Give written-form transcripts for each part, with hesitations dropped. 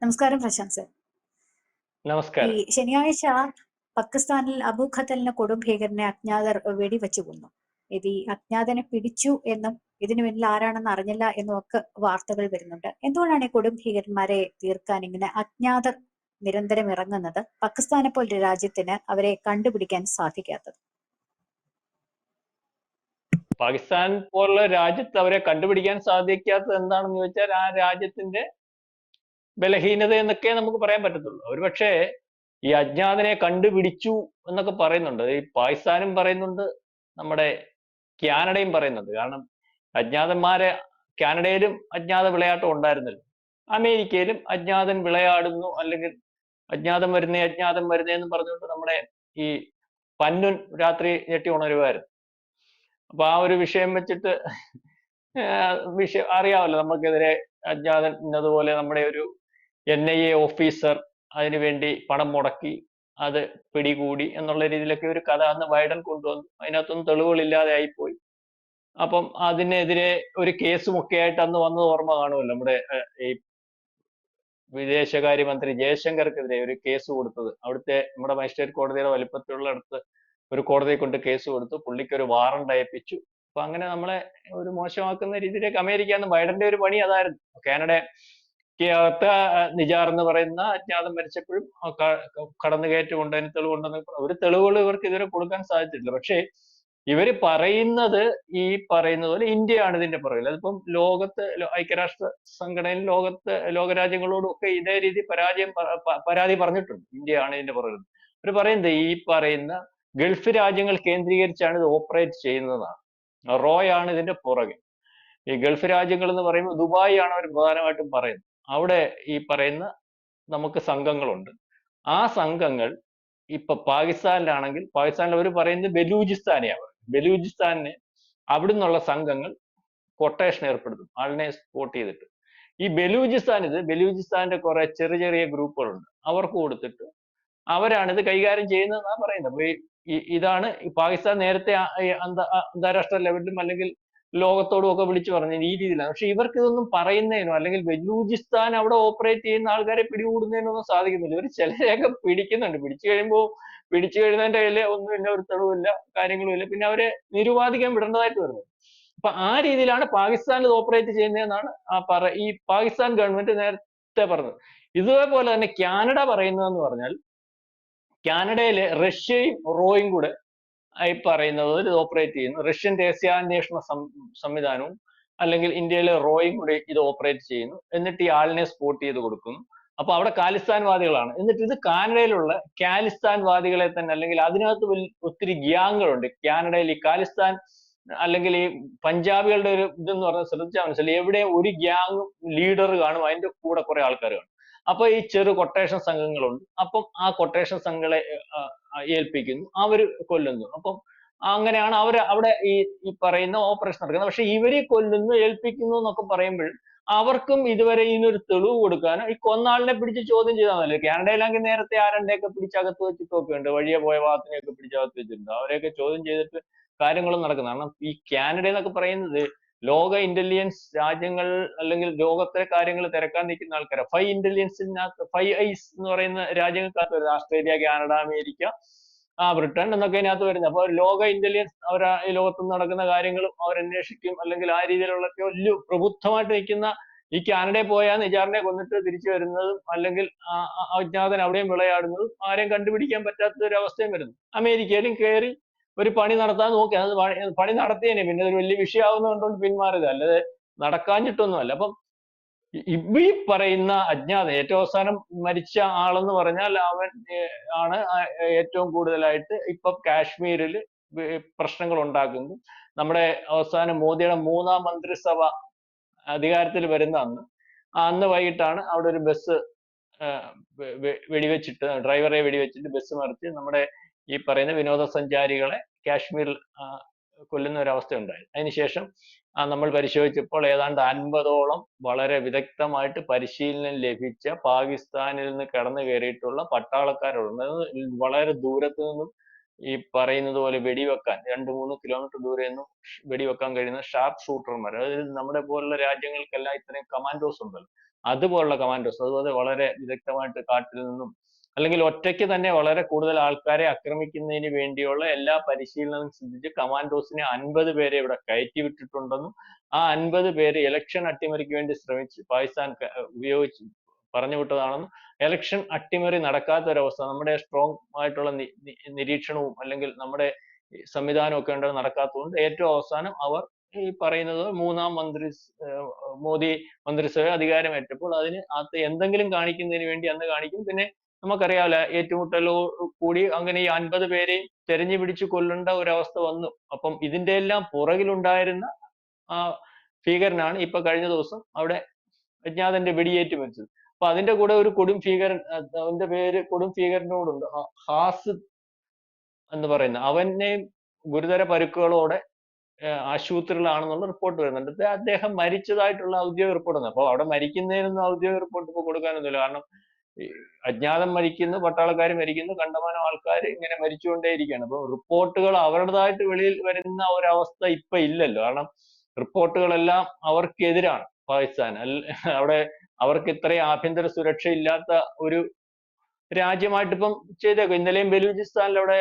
നമസ്കാരം പ്രശാന്ത് സർ. ഈ നമസ്കാരം. ശനിയാഴ്ച പാകിസ്ഥാനിൽ അബു ഖത്തലിന് കൊടുംഭീകരനെ അജ്ഞാതർ വെടിവെച്ചു കൊന്നു. ഈ അജ്ഞാതനെ പിടിച്ചു എന്നും ഇതിനു പിന്നിൽ ആരാണെന്ന് അറിഞ്ഞില്ല എന്നും ഒക്കെ വാർത്തകൾ വരുന്നുണ്ട്. എന്തുകൊണ്ടാണ് ഈ കൊടുംഭീകരന്മാരെ തീർക്കാൻ ഇങ്ങനെ അജ്ഞാതർ നിരന്തരം ഇറങ്ങുന്നത്? പാകിസ്ഥാനെ പോലൊരു രാജ്യത്തിന് അവരെ കണ്ടുപിടിക്കാൻ സാധിക്കാത്തത്? പാകിസ്ഥാൻ പോലുള്ള രാജ്യത്ത് അവരെ കണ്ടുപിടിക്കാൻ സാധിക്കാത്തത് എന്താണെന്ന് ചോദിച്ചാൽ ആ രാജ്യത്തിന്റെ ബലഹീനത എന്നൊക്കെ നമുക്ക് പറയാൻ പറ്റത്തുള്ളൂ. ഒരുപക്ഷെ ഈ അജ്ഞാതനെ കണ്ടുപിടിച്ചു എന്നൊക്കെ പറയുന്നുണ്ട്. ഈ പാകിസ്ഥാനും പറയുന്നുണ്ട്, നമ്മുടെ കാനഡയും പറയുന്നുണ്ട്. കാരണം അജ്ഞാതന്മാരെ കാനഡയിലും അജ്ഞാത വിളയാട്ടം ഉണ്ടായിരുന്നല്ലോ. അമേരിക്കയിലും അജ്ഞാതൻ വിളയാടുന്നു, അല്ലെങ്കിൽ അജ്ഞാതം വരുന്നേ അജ്ഞാതം വരുന്നേ എന്ന് പറഞ്ഞുകൊണ്ട് നമ്മുടെ ഈ പന്നുൻ രാത്രി ഞെട്ടി ഉണരുമായിരുന്നു. അപ്പൊ ആ ഒരു വിഷയം വെച്ചിട്ട് വിഷയം അറിയാമല്ലോ, നമുക്കെതിരെ അജ്ഞാതൻ ഇന്നതുപോലെ നമ്മുടെ ഒരു NIA ഓഫീസർ അതിനുവേണ്ടി പണം മുടക്കി അത് പിടികൂടി എന്നുള്ള രീതിയിലൊക്കെ ഒരു കഥ അന്ന് ബൈഡൻ കൊണ്ടുവന്നു. അതിനകത്തൊന്നും തെളിവുകളില്ലാതെ ആയിപ്പോയി. അപ്പം അതിനെതിരെ ഒരു കേസുമൊക്കെ ആയിട്ട് അന്ന് വന്നത് ഓർമ്മ കാണുമല്ലോ. നമ്മുടെ ഈ വിദേശകാര്യമന്ത്രി ജയശങ്കർക്കെതിരെ ഒരു കേസ് കൊടുത്തത്, അവിടുത്തെ നമ്മുടെ മജിസ്ട്രേറ്റ് കോടതിയുടെ വലിപ്പത്തിലുള്ള അടുത്ത് ഒരു കോടതിയെ കൊണ്ട് കേസ് കൊടുത്തു. പുള്ളിക്ക് ഒരു വാറണ്ട് അയപ്പിച്ചു. അപ്പൊ അങ്ങനെ നമ്മളെ ഒരു മോശമാക്കുന്ന രീതിയിലേക്ക് അമേരിക്ക എന്ന് ബൈഡന്റെ ഒരു പണി അതായിരുന്നു. കാനഡ അകത്ത് നിജാർ എന്ന് പറയുന്ന അജ്ഞാതം മരിച്ചപ്പോഴും കടന്നുകയറ്റം കൊണ്ട് അതിന് തെളിവുണ്ടെന്ന് ഒരു തെളിവുകൾ ഇവർക്ക് ഇതുവരെ കൊടുക്കാൻ സാധിച്ചിട്ടില്ല. പക്ഷേ ഇവര് പറയുന്നത് ഈ പറയുന്നത് പോലെ ഇന്ത്യയാണ് ഇതിന്റെ പുറകിൽ. അതിപ്പം ലോകത്ത് ഐക്യരാഷ്ട്ര സംഘടനയിൽ ലോകരാജ്യങ്ങളോടും ഒക്കെ ഇതേ രീതി പരാതി പറഞ്ഞിട്ടുണ്ട്. ഇന്ത്യയാണ് ഇതിന്റെ പുറകിൽ. ഇവർ പറയുന്നത് ഈ പറയുന്ന ഗൾഫ് രാജ്യങ്ങൾ കേന്ദ്രീകരിച്ചാണ് ഇത് ഓപ്പറേറ്റ് ചെയ്യുന്നതാണ്. റോയ് ആണ് ഇതിന്റെ പുറകെ. ഈ ഗൾഫ് രാജ്യങ്ങൾ എന്ന് പറയുമ്പോൾ ദുബായ് ആണ് അവർ പ്രധാനമായിട്ടും പറയുന്നത്. അവിടെ ഈ പറയുന്ന നമുക്ക് സംഘങ്ങളുണ്ട്. ആ സംഘങ്ങൾ ഇപ്പൊ പാകിസ്ഥാനിലാണെങ്കിൽ പാകിസ്ഥാനിൽ അവർ പറയുന്നത് ബലൂചിസ്ഥാനെയാണ്. ബലൂചിസ്ഥാനിന് അവിടെ നിന്നുള്ള സംഘങ്ങൾ കൊട്ടേഷൻ ഏർപ്പെടുത്തും, ആളിനെ സ്പോട്ട് ചെയ്തിട്ട്. ഈ ബലൂചിസ്ഥാന്റെ കുറെ ചെറിയ ചെറിയ ഗ്രൂപ്പുകളുണ്ട്, അവർക്ക് കൊടുത്തിട്ട് അവരാണ് ഇത് കൈകാര്യം ചെയ്യുന്നതെന്നാണ് പറയുന്നത്. അപ്പൊ ഇതാണ് പാകിസ്ഥാൻ നേരത്തെ അന്താരാഷ്ട്ര ലെവലിലും അല്ലെങ്കിൽ ലോകത്തോടും ഒക്കെ വിളിച്ചു പറഞ്ഞത് ഈ രീതിയിലാണ്. പക്ഷെ ഇവർക്ക് ഇതൊന്നും പറയുന്നതിനോ അല്ലെങ്കിൽ ബലൂചിസ്ഥാൻ അവിടെ ഓപ്പറേറ്റ് ചെയ്യുന്ന ആൾക്കാരെ പിടികൂടുന്നതിനൊന്നും സാധിക്കുന്നില്ല. ഇവർ ചിലരെയൊക്കെ പിടിക്കുന്നുണ്ട്. പിടിച്ചു കഴിയുന്നതിന്റെ കയ്യിൽ ഒന്നുമില്ല, ഒരു തെളിവില്ല, കാര്യങ്ങളുമില്ല. പിന്നെ അവരെ നിരുപാധികം വിടേണ്ടതായിട്ട് വരുന്നത്. അപ്പൊ ആ രീതിയിലാണ് പാകിസ്ഥാൻ ഇത് ഓപ്പറേറ്റ് ചെയ്യുന്നതെന്നാണ് ഈ പാകിസ്ഥാൻ ഗവൺമെന്റ് നേരത്തെ പറഞ്ഞത്. ഇതേപോലെ തന്നെ കാനഡ പറയുന്നതെന്ന് പറഞ്ഞാൽ കാനഡയിലെ റഷ്യയും റോയും കൂടെ ഈ പറയുന്നത് ഇത് ഓപ്പറേറ്റ് ചെയ്യുന്നു. റഷ്യൻ രഹസ്യാന്വേഷണ സംവിധാനവും അല്ലെങ്കിൽ ഇന്ത്യയിലെ റോയും കൂടി ഇത് ഓപ്പറേറ്റ് ചെയ്യുന്നു. എന്നിട്ട് ഈ ആളിനെ സ്പോട്ട് ചെയ്ത് കൊടുക്കുന്നു. അപ്പൊ അവിടെ ഖാലിസ്ഥാൻവാദികളാണ്. എന്നിട്ട് ഇത് കാനഡയിലുള്ള ഖാലിസ്ഥാൻവാദികളെ തന്നെ, അല്ലെങ്കിൽ അതിനകത്ത് ഒത്തിരി ഗ്യാങ്ങുകളുണ്ട് കാനഡയിൽ. ഈ ഖാലിസ്ഥാൻ അല്ലെങ്കിൽ ഈ പഞ്ചാബികളുടെ ഒരു ഇതെന്ന് പറഞ്ഞാൽ ശ്രദ്ധിച്ചാൽ മനസ്സിലായി, എവിടെ ഒരു ഗ്യാങ് ലീഡർ കാണും, അതിന്റെ കൂടെ കുറെ ആൾക്കാർ കാണും. അപ്പൊ ഈ ചെറു കൊട്ടേഷൻ സംഘങ്ങളുണ്ട്. അപ്പം ആ കൊട്ടേഷൻ സംഘങ്ങളെ ഏൽപ്പിക്കുന്നു, അവര് കൊല്ലുന്നു. അപ്പം അങ്ങനെയാണ് അവിടെ ഈ പറയുന്ന ഓപ്പറേഷൻ നടക്കുന്നത്. പക്ഷെ ഇവരെ കൊല്ലുന്നു, ഏൽപ്പിക്കുന്നു എന്നൊക്കെ പറയുമ്പോൾ അവർക്കും ഇതുവരെ ഇതിനൊരു തെളിവ് കൊടുക്കാനോ, ഈ കൊന്നാളിനെ പിടിച്ച് ചോദ്യം ചെയ്താൽ മതി. കാനഡയിലാണെങ്കിൽ നേരത്തെ ആരണ്ടെയൊക്കെ പിടിച്ചകത്ത് വെച്ചിട്ടൊക്കെ ഉണ്ട്, വഴിയെ പോയ വാത്തിനെയൊക്കെ പിടിച്ചകത്ത് വെച്ചിട്ടുണ്ട്. അവരെയൊക്കെ ചോദ്യം ചെയ്തിട്ട് കാര്യങ്ങളും നടക്കുന്നത്. കാരണം ഈ കാനഡ എന്നൊക്കെ പറയുന്നത് ലോക ഇന്റലിജൻസ് രാജ്യങ്ങൾ അല്ലെങ്കിൽ ലോകത്തെ കാര്യങ്ങൾ തിരക്കാൻ നിൽക്കുന്ന ആൾക്കാരാണ്. 5 ഇന്റലിജൻസിനകത്ത് 5 ഐസ് എന്ന് പറയുന്ന രാജ്യങ്ങൾക്കകത്ത് വരുന്നത് ആസ്ട്രേലിയ, കാനഡ, അമേരിക്ക, ബ്രിട്ടൻ എന്നൊക്കെ അതിനകത്ത് വരുന്നത്. അപ്പൊ ലോക ഇന്റലിജൻസ് അവർ ഈ ലോകത്ത് നടക്കുന്ന കാര്യങ്ങളും അവരന്വേഷിക്കും. അല്ലെങ്കിൽ ആ രീതിയിലുള്ള വലിയ പ്രബുദ്ധമായിട്ട് നിൽക്കുന്ന ഈ കാനഡയിൽ പോയാൽ നിജാറിനെ കൊന്നിട്ട് തിരിച്ചു വരുന്നതും, അല്ലെങ്കിൽ അജ്ഞാതൻ അവിടെയും വിളയാടുന്നതും ആരെയും കണ്ടുപിടിക്കാൻ പറ്റാത്ത ഒരു അവസ്ഥയും വരുന്നു. അമേരിക്കയിലും കയറി ഒരു പണി നടത്താൻ നോക്കി, അത് പണി നടത്തിയേനെ, പിന്നെ ഒരു വലിയ വിഷയമാവുന്നതുകൊണ്ട് പിന്മാറിയത്, അല്ലാതെ നടക്കാഞ്ഞിട്ടൊന്നുമല്ല. അപ്പം ഈ പറയുന്ന അജ്ഞാതൻ ഏറ്റവും അവസാനം മരിച്ച ആളെന്ന് പറഞ്ഞാൽ അവൻ ആണ് ഏറ്റവും കൂടുതലായിട്ട് ഇപ്പൊ കാശ്മീരിൽ പ്രശ്നങ്ങൾ ഉണ്ടാക്കുന്നു. നമ്മുടെ അവസാനം മോദിയുടെ 3ാം മന്ത്രിസഭ അധികാരത്തിൽ വരുന്ന അന്ന് വൈകിട്ടാണ് അവിടെ ഒരു ബസ് വെടിവെച്ചിട്ട്, ഡ്രൈവറെ വെടിവെച്ചിട്ട് ബസ് മറിച്ച് നമ്മുടെ ഈ പറയുന്ന വിനോദസഞ്ചാരികളെ കാശ്മീരിൽ കൊല്ലുന്ന ഒരു അവസ്ഥ ഉണ്ടായി. അതിനുശേഷം നമ്മൾ പരിശോധിച്ചപ്പോൾ ഏതാണ്ട് 50ഓളം വളരെ വിദഗ്ധമായിട്ട് പരിശീലനം ലഭിച്ച പാകിസ്ഥാനിൽ നിന്ന് കടന്നു കയറിയിട്ടുള്ള പട്ടാളക്കാരുണ്ട്. വളരെ ദൂരത്ത് നിന്നും ഈ പറയുന്നത് പോലെ വെടിവെക്കാൻ 2-3 കിലോമീറ്റർ ദൂരെ നിന്നും വെടിവെക്കാൻ കഴിയുന്ന ഷാർപ്പ് ഷൂട്ടർമാർ. അതായത് നമ്മുടെ പോലുള്ള രാജ്യങ്ങൾക്കെല്ലാം ഇത്രയും കമാൻഡോസ് ഉണ്ടല്ലോ. അതുപോലുള്ള കമാൻഡോസ്, അതുപോലെ വളരെ വിദഗ്ധമായിട്ട് കാട്ടിൽ നിന്നും അല്ലെങ്കിൽ ഒറ്റയ്ക്ക് തന്നെ വളരെ കൂടുതൽ ആൾക്കാരെ ആക്രമിക്കുന്നതിന് വേണ്ടിയുള്ള എല്ലാ പരിശീലനവും സിദ്ധിച്ച് കമാൻഡോസിനെ 50 പേരെ ഇവിടെ കയറ്റി വിട്ടിട്ടുണ്ടെന്നും ആ 50 പേര് ഇലക്ഷൻ അട്ടിമറിക്ക് വേണ്ടി ശ്രമിച്ച് പാകിസ്ഥാൻ ഉപയോഗിച്ച് പറഞ്ഞു വിട്ടതാണെന്നും ഇലക്ഷൻ അട്ടിമറി നടക്കാത്ത ഒരവസ്ഥ നമ്മുടെ സ്ട്രോങ് ആയിട്ടുള്ള നിരീക്ഷണവും അല്ലെങ്കിൽ നമ്മുടെ സംവിധാനം ഒക്കെ ഉണ്ടെങ്കിൽ നടക്കാത്തതുകൊണ്ട് ഏറ്റവും അവസാനം അവർ ഈ പറയുന്നത് മോദി മന്ത്രിസഭ അധികാരമേറ്റപ്പോൾ അകത്ത് എന്തെങ്കിലും കാണിക്കുന്നതിന് വേണ്ടി അന്ന് കാണിക്കും. പിന്നെ നമുക്കറിയാമല്ലോ, ഏറ്റുമുട്ടലോ കൂടി അങ്ങനെ ഈ 50 പേരെയും തെരഞ്ഞു പിടിച്ച് കൊല്ലേണ്ട ഒരവസ്ഥ വന്നു. അപ്പം ഇതിന്റെ എല്ലാം പുറകിലുണ്ടായിരുന്ന ആ ഭീകരനാണ് ഇപ്പൊ കഴിഞ്ഞ ദിവസം അവിടെ അജ്ഞാതന്റെ വെടിയേറ്റ് മരിച്ചത്. അപ്പൊ അതിന്റെ കൂടെ ഒരു കൊടും ഭീകരൻ, അവന്റെ പേര് കൊടും ഭീകരനോടുണ്ട്, ഹാസ് എന്ന് പറയുന്ന, അവനെയും ഗുരുതര പരുക്കുകളോടെ ആശുപത്രിയിലാണെന്നുള്ള റിപ്പോർട്ട് വരുന്നുണ്ട്. അദ്ദേഹം മരിച്ചതായിട്ടുള്ള ഔദ്യോഗിക റിപ്പോർട്ട് വന്നു. അപ്പൊ അവിടെ മരിക്കുന്നതിനൊന്നും ഔദ്യോഗിക റിപ്പോർട്ട് ഇപ്പൊ കൊടുക്കാനൊന്നുമില്ല. കാരണം അജ്ഞാതം മരിക്കുന്നു, പട്ടാളക്കാർ മരിക്കുന്നു, കണ്ടമാനം ആൾക്കാർ ഇങ്ങനെ മരിച്ചുകൊണ്ടേയിരിക്കുകയാണ്. അപ്പൊ റിപ്പോർട്ടുകൾ അവരുടേതായിട്ട് വെളിയിൽ വരുന്ന ഒരവസ്ഥ ഇപ്പൊ ഇല്ലല്ലോ. കാരണം റിപ്പോർട്ടുകളെല്ലാം അവർക്കെതിരാണ്. പാകിസ്ഥാൻ അവിടെ അവർക്ക് ഇത്രയും ആഭ്യന്തര സുരക്ഷ ഇല്ലാത്ത ഒരു രാജ്യമായിട്ട് ഇപ്പം ചെയ്തേക്കും. ഇന്നലെയും ബലൂചിസ്ഥാനിൽ അവിടെ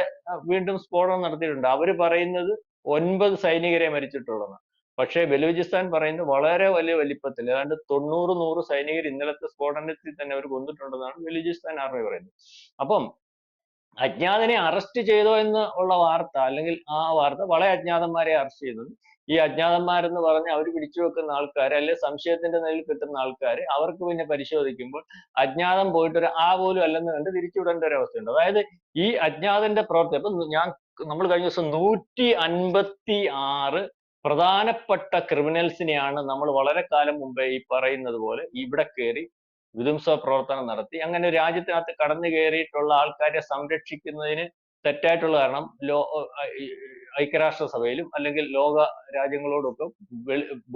വീണ്ടും സ്ഫോടനം നടത്തിയിട്ടുണ്ട്. അവര് പറയുന്നത് 9 സൈനികരെ മരിച്ചിട്ടുള്ളതാണ്. പക്ഷേ ബലൂചിസ്ഥാൻ പറയുന്നത് വളരെ വലിയ വലിപ്പത്തിൽ, ഏതാണ്ട് 90-100 സൈനികർ ഇന്നലത്തെ സ്ഫോടനത്തിൽ തന്നെ അവർ കൊന്നിട്ടുണ്ടെന്നാണ് ബലൂചിസ്ഥാൻ ആർമി പറയുന്നത്. അപ്പം അജ്ഞാതനെ അറസ്റ്റ് ചെയ്തോ എന്ന് ഉള്ള വാർത്ത, അല്ലെങ്കിൽ ആ വാർത്ത വളരെ അജ്ഞാതന്മാരെ അറസ്റ്റ് ചെയ്യുന്നത്. ഈ അജ്ഞാതന്മാരെന്ന് പറഞ്ഞ് അവർ പിടിച്ചു വെക്കുന്ന ആൾക്കാർ, അല്ലെങ്കിൽ സംശയത്തിന്റെ നിലയിൽ കിട്ടുന്ന ആൾക്കാർ, അവർക്ക് പിന്നെ പരിശോധിക്കുമ്പോൾ അജ്ഞാതം പോയിട്ട് ഒരു പോലും അല്ലെന്ന് കണ്ട് തിരിച്ചുവിടേണ്ട ഒരു അവസ്ഥയുണ്ട്. അതായത് ഈ അജ്ഞാതന്റെ പ്രവൃത്തി, അപ്പൊ നമ്മൾ കഴിഞ്ഞ ദിവസം 156 പ്രധാനപ്പെട്ട ക്രിമിനൽസിനെയാണ് നമ്മൾ വളരെ കാലം മുമ്പേ ഈ പറയുന്നത് പോലെ ഇവിടെ കയറി വിധ്വംസക പ്രവർത്തനം നടത്തി. അങ്ങനെ രാജ്യത്തിനകത്ത് കടന്നു കയറിയിട്ടുള്ള ആൾക്കാരെ സംരക്ഷിക്കുന്നതിന് തെറ്റായിട്ടുള്ള കാരണം ഐക്യരാഷ്ട്രസഭയിലും അല്ലെങ്കിൽ ലോക രാജ്യങ്ങളോടൊക്കെ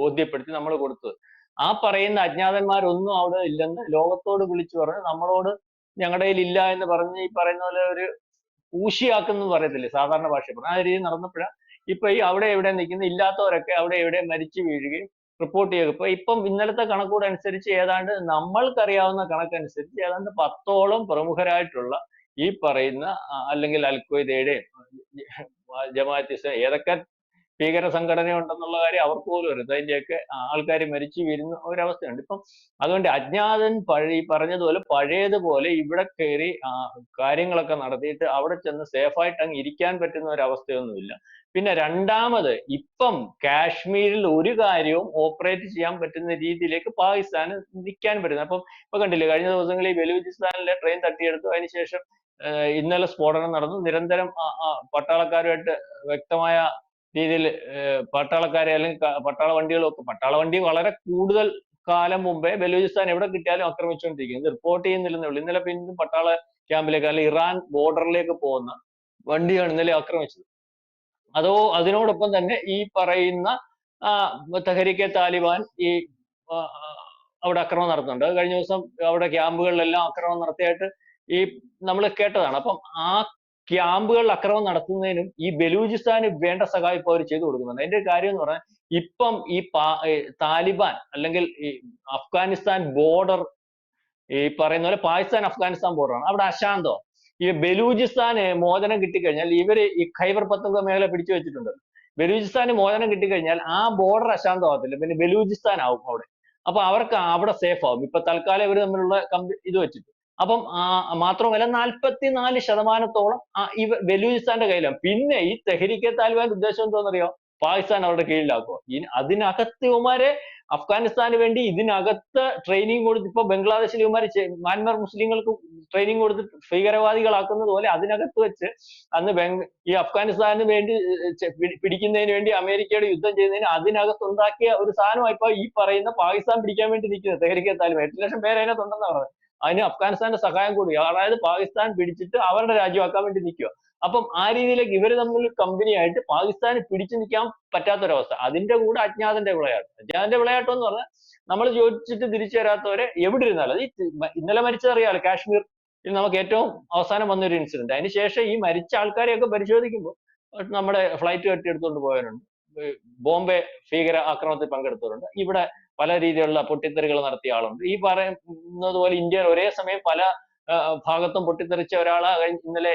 ബോധ്യപ്പെടുത്തി നമ്മൾ കൊടുത്തത്. ആ പറയുന്ന അജ്ഞാതന്മാരൊന്നും അവിടെ ഇല്ലെന്ന് ലോകത്തോട് വിളിച്ചു പറഞ്ഞ് നമ്മളോട് ഞങ്ങളുടെ കയ്യിൽ ഇല്ല എന്ന് പറഞ്ഞ് ഈ പറയുന്ന പോലെ ഒരു ഊശിയാക്കുന്നു പറയത്തില്ലേ സാധാരണ ഭാഷ പറഞ്ഞ, ആ രീതി നടന്നപ്പോഴാണ് ഇപ്പൊ ഈ അവിടെ എവിടെ നിൽക്കുന്ന ഇല്ലാത്തവരൊക്കെ അവിടെ എവിടെ മരിച്ചു വീഴുകയും റിപ്പോർട്ട് ചെയ്യും. ഇപ്പം ഇന്നലത്തെ കണക്കൂടെ അനുസരിച്ച് ഏതാണ്ട് നമ്മൾക്കറിയാവുന്ന കണക്കനുസരിച്ച് ഏതാണ്ട് 10ഓളം പ്രമുഖരായിട്ടുള്ള ഈ പറയുന്ന അല്ലെങ്കിൽ അൽ-ഖ്വയ്ദയുടെ, ജമാഅത്ത് ഇസ്ലാമി, ഏതൊക്കെ ഭീകര സംഘടന ഉണ്ടെന്നുള്ള കാര്യം അവർക്ക് പോലും അറിയാം. അതിന്റെയൊക്കെ ആൾക്കാർ മരിച്ചു വീഴുന്ന ഒരവസ്ഥയുണ്ട് ഇപ്പം. അതുകൊണ്ട് അജ്ഞാതൻ പറഞ്ഞതുപോലെ പഴയതുപോലെ ഇവിടെ കയറി കാര്യങ്ങളൊക്കെ നടത്തിയിട്ട് അവിടെ ചെന്ന് സേഫായിട്ട് അങ്ങ് ഇരിക്കാൻ പറ്റുന്ന ഒരവസ്ഥയൊന്നുമില്ല. പിന്നെ രണ്ടാമത് ഇപ്പം കാശ്മീരിൽ ഒരു കാര്യവും ഓപ്പറേറ്റ് ചെയ്യാൻ പറ്റുന്ന രീതിയിലേക്ക് പാകിസ്ഥാന് നിൽക്കാൻ പറ്റുന്നത്. അപ്പം ഇപ്പൊ കണ്ടില്ലേ, കഴിഞ്ഞ ദിവസങ്ങളിൽ ഈ ബലൂചിസ്ഥാനിലെ ട്രെയിൻ തട്ടിയെടുത്തു. അതിനുശേഷം ഇന്നലെ സ്ഫോടനം നടന്നു. നിരന്തരം പട്ടാളക്കാരുമായിട്ട് വ്യക്തമായ രീതിയിൽ പട്ടാളക്കാരെ അല്ലെങ്കിൽ പട്ടാള വണ്ടി വളരെ കൂടുതൽ കാലം മുമ്പേ ബലൂചിസ്ഥാൻ എവിടെ കിട്ടിയാലും ആക്രമിച്ചുകൊണ്ടിരിക്കുന്നത്, റിപ്പോർട്ട് ചെയ്യുന്നില്ലെന്നേ ഉള്ളൂ. ഇന്നലെ പിന്നെ പട്ടാള ക്യാമ്പിലേക്ക് അല്ലെങ്കിൽ ഇറാൻ ബോർഡറിലേക്ക് പോകുന്ന വണ്ടിയാണ് ഇന്നലെ ആക്രമിച്ചത്. അതിനോടൊപ്പം തന്നെ ഈ പറയുന്ന തെഹ്രീക്കെ താലിബാൻ ഈ അവിടെ ആക്രമണം നടത്തുന്നുണ്ട്. കഴിഞ്ഞ ദിവസം അവിടെ ക്യാമ്പുകളിലെല്ലാം ആക്രമണം നടത്തിയായിട്ട് ഈ നമ്മൾ കേട്ടതാണ്. അപ്പം ആ ക്യാമ്പുകളിൽ ആക്രമണം നടത്തുന്നതിനും ഈ ബലൂചിസ്ഥാന് വേണ്ട സഹായം ഇപ്പൊ അവർ ചെയ്തു കൊടുക്കുന്നുണ്ട്. അതിന്റെ കാര്യം എന്ന് പറഞ്ഞാൽ ഇപ്പം ഈ താലിബാൻ അല്ലെങ്കിൽ ഈ അഫ്ഗാനിസ്ഥാൻ ബോർഡർ, ഈ പറയുന്ന പോലെ പാകിസ്ഥാൻ അഫ്ഗാനിസ്ഥാൻ ബോർഡറാണ്, അവിടെ അശാന്തം. ഈ ബലൂചിസ്ഥാന് മോചനം കിട്ടിക്കഴിഞ്ഞാൽ ഇവര് ഈ ഖൈബർ പത്തൂൻഖ മേഖല പിടിച്ചു വെച്ചിട്ടുണ്ട്. ബലൂചിസ്ഥാന് മോചനം കിട്ടിക്കഴിഞ്ഞാൽ ആ ബോർഡർ അശാന്തമാകത്തില്ല, പിന്നെ ബലൂചിസ്ഥാൻ ആവും അവിടെ. അപ്പൊ അവർക്ക് അവിടെ സേഫ് ആവും. ഇപ്പൊ തൽക്കാലം ഇവർ തമ്മിലുള്ള ഇത് വെച്ചിട്ട്. അപ്പം മാത്രമല്ല 44% ബലൂചിസ്ഥാന്റെ കയ്യിലാണ്. പിന്നെ ഈ തെഹ്രീക്കെ താലിബാന്റെ ഉദ്ദേശം എന്താണെന്നറിയോ? പാകിസ്ഥാൻ അവരുടെ കീഴിലാക്കുക. അതിനകത്ത് ഇവന്മാരെ അഫ്ഗാനിസ്ഥാന് വേണ്ടി ഇതിനകത്ത് ട്രെയിനിങ് കൊടുത്ത്, ഇപ്പൊ ബംഗ്ലാദേശിൽ ഇവന്മാർ മ്യാൻമർ മുസ്ലിങ്ങൾക്ക് ട്രെയിനിങ് കൊടുത്ത് ഭീകരവാദികളാക്കുന്നത് പോലെ അതിനകത്ത് വെച്ച് അന്ന് ഈ അഫ്ഗാനിസ്ഥാന് വേണ്ടി പിടിക്കുന്നതിന് വേണ്ടി അമേരിക്കയുടെ യുദ്ധം ചെയ്യുന്നതിന് അതിനകത്ത് ഉണ്ടാക്കിയ ഒരു സാധനമായി ഇപ്പൊ ഈ പറയുന്ന പാകിസ്ഥാൻ പിടിക്കാൻ വേണ്ടി നിൽക്കുന്നത് തെഹ്രീക്കെ താലിബാൻ. 8 ലക്ഷം പേര് അതിനകത്തുണ്ടെന്നാണ് പറഞ്ഞത്. അതിന് അഫ്ഗാനിസ്ഥാന്റെ സഹായം കൂടി, അതായത് പാകിസ്ഥാൻ പിടിച്ചിട്ട് അവരുടെ രാജ്യമാക്കാൻ വേണ്ടി നിൽക്കുക. അപ്പം ആ രീതിയിലേക്ക് ഇവര് തമ്മിൽ കമ്പനിയായിട്ട് പാകിസ്ഥാന് പിടിച്ചു നിൽക്കാൻ പറ്റാത്തൊരവസ്ഥ. അതിന്റെ കൂടെ അജ്ഞാതന്റെ വിളയാട്ടം എന്ന് പറഞ്ഞാൽ നമ്മൾ ചോദിച്ചിട്ട് തിരിച്ചു തരാത്തവരെ എവിടെ ഇരുന്നാലും, അത് ഇന്നലെ മരിച്ചതറിയാലോ, കാശ്മീർ നമുക്ക് ഏറ്റവും അവസാനം വന്നൊരു ഇൻസിഡന്റ്. അതിനുശേഷം ഈ മരിച്ച ആൾക്കാരെയൊക്കെ പരിശോധിക്കുമ്പോൾ നമ്മുടെ ഫ്ലൈറ്റ് കെട്ടിയെടുത്തുകൊണ്ട് പോയവരുണ്ട്, ബോംബെ ഭീകര ആക്രമണത്തിൽ പങ്കെടുത്തവരുണ്ട്, ഇവിടെ പല രീതിയിലുള്ള പൊട്ടിത്തെറികൾ നടത്തിയ ആളുണ്ട്. ഈ പറയുന്നത് പോലെ ഇന്ത്യയിൽ ഒരേ സമയം പല ഭാഗത്തും പൊട്ടിത്തെറിച്ച ഒരാളാ ഇന്നലെ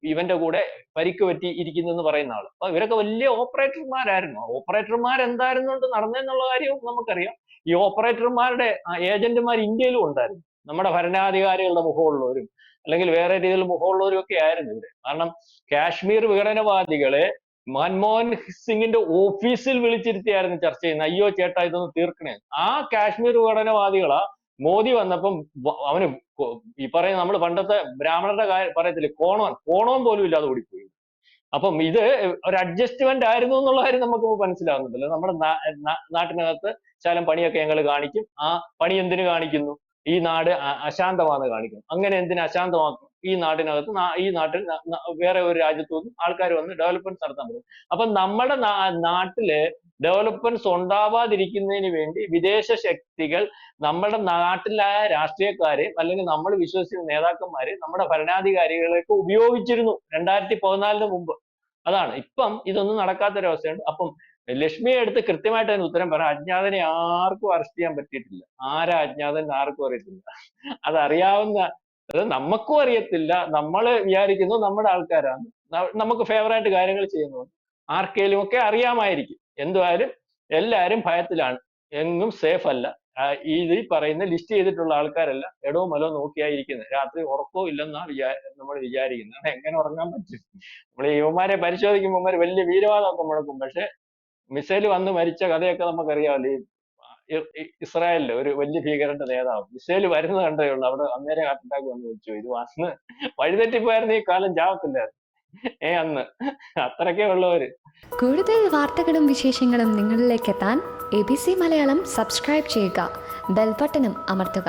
ഇവന്റെ കൂടെ പരിക്ക് പറ്റി ഇരിക്കുന്നെന്ന് പറയുന്ന ആള്. അപ്പൊ ഇവരൊക്കെ വലിയ ഓപ്പറേറ്റർമാരായിരുന്നു. ഓപ്പറേറ്റർമാർ എന്തായിരുന്നുകൊണ്ട് നടന്നെന്നുള്ള കാര്യവും നമുക്കറിയാം. ഈ ഓപ്പറേറ്റർമാരുടെ ഏജന്റുമാർ ഇന്ത്യയിലും ഉണ്ടായിരുന്നു. നമ്മുടെ ഭരണാധികാരികളുടെ മുഖമുള്ളവരും അല്ലെങ്കിൽ വേറെ രീതിയിൽ മുഖമുള്ളവരും ഒക്കെ ആയിരുന്നു ഇവര്. കാരണം കാശ്മീർ വിഘടനവാദികളെ മൻമോഹൻ സിംഗിന്റെ ഓഫീസിൽ വിളിച്ചിരുത്തിയായിരുന്നു ചർച്ച ചെയ്യുന്നത്. അയ്യോ ചേട്ടാ ഇതൊന്ന് തീർക്കണേ. ആ കാശ്മീർ വിഘടനവാദികളാ മോദി വന്നപ്പം അവന് ഈ പറയുന്ന നമ്മൾ പണ്ടത്തെ ബ്രാഹ്മണരുടെ കാര്യം പറയത്തില്ലേ, കോണോൻ പോലും ഇല്ലാതെ ഓടിപ്പോയി. അപ്പം ഇത് ഒരു അഡ്ജസ്റ്റ്മെന്റ് ആയിരുന്നു എന്നുള്ള കാര്യം നമുക്ക് മനസ്സിലാവുന്നുണ്ടല്ലോ. നമ്മുടെ നാട്ടിനകത്ത് ശകലം പണിയൊക്കെ ഞങ്ങൾ കാണിക്കും. ആ പണി എന്തിനു കാണിക്കുന്നു? ഈ നാട് അശാന്തമാണെന്ന് കാണിക്കുന്നു. അങ്ങനെ എന്തിനു അശാന്തമാക്കും? ഈ നാട്ടിനകത്ത് ഈ നാട്ടിൽ വേറെ ഒരു രാജ്യത്തു നിന്നും ആൾക്കാർ വന്ന് ഡെവലപ്മെന്റ് നടത്താൻ പറ്റും. അപ്പൊ നമ്മുടെ നാട്ടില് ഡെവലപ്മെന്റ്സ് ഉണ്ടാവാതിരിക്കുന്നതിന് വേണ്ടി വിദേശ ശക്തികൾ നമ്മുടെ നാട്ടിലെ രാഷ്ട്രീയക്കാരെ അല്ലെങ്കിൽ നമ്മൾ വിശ്വസിക്കുന്ന നേതാക്കന്മാരെ നമ്മുടെ ഭരണാധികാരികളെയൊക്കെ ഉപയോഗിച്ചിരുന്നു 2014 മുമ്പ്. അതാണ്. ഇപ്പം ഇതൊന്നും നടക്കാത്തൊരവസ്ഥയുണ്ട്. അപ്പം ലക്ഷ്മിയെ എടുത്ത് കൃത്യമായിട്ട് അതിന് ഉത്തരം പറയാം. അജ്ഞാതനെ ആർക്കും അറസ്റ്റ് ചെയ്യാൻ പറ്റിയിട്ടില്ല. ആരാ അജ്ഞാതൻ ആർക്കും അറിയത്തില്ല. അതറിയാവുന്ന, അത് നമുക്കും അറിയത്തില്ല. നമ്മൾ വിചാരിക്കുന്നു നമ്മുടെ ആൾക്കാരാണ്, നമുക്ക് ഫേവറായിട്ട് കാര്യങ്ങൾ ചെയ്യുന്നുണ്ട്, ആർക്കേലും ഒക്കെ അറിയാമായിരിക്കും. എന്തുവായാലും എല്ലാരും ഭയത്തിലാണ്, എങ്ങും സേഫ് അല്ല. ഈ പറയുന്ന ലിസ്റ്റ് ചെയ്തിട്ടുള്ള ആൾക്കാരെല്ലാം എടോ മലോ നോക്കിയായിരിക്കുന്നത്. രാത്രി ഉറക്കവും ഇല്ലെന്നാ നമ്മൾ വിചാരിക്കുന്നത്. എങ്ങനെ ഉറങ്ങാൻ പറ്റും? നമ്മൾ യുവമാരെ പരിശോധിക്കുമ്പോൾ ഇവന്മാര് വലിയ വീരവാദമൊക്കെ മുടക്കും. പക്ഷെ മിസൈൽ വന്ന് മരിച്ച കഥയൊക്കെ നമുക്കറിയാമല്ലോ. ഇസ്രായേലിലെ ഒരു വലിയ ഭീകരന്റെ നേതാവ് മിസൈൽ വരുന്നത് കണ്ടേ ഉള്ളൂ, അവിടെ അന്നേരം ഹാർട്ട് അറ്റാക്ക് വന്ന് വെച്ചു. ഇത് വന്ന് വഴിതെറ്റിപ്പോയായിരുന്നു ഈ കാലം ചാവത്തില്ലായിരുന്നു അന്ന്. അത്രയ്ക്കേ ഉള്ളവര്. കൂടുതൽ വാർത്തകളും വിശേഷങ്ങളും നിങ്ങളിലേക്ക് എത്താൻ ABC മലയാളം സബ്സ്ക്രൈബ് ചെയ്യുക, ബെൽബട്ടനും അമർത്തുക.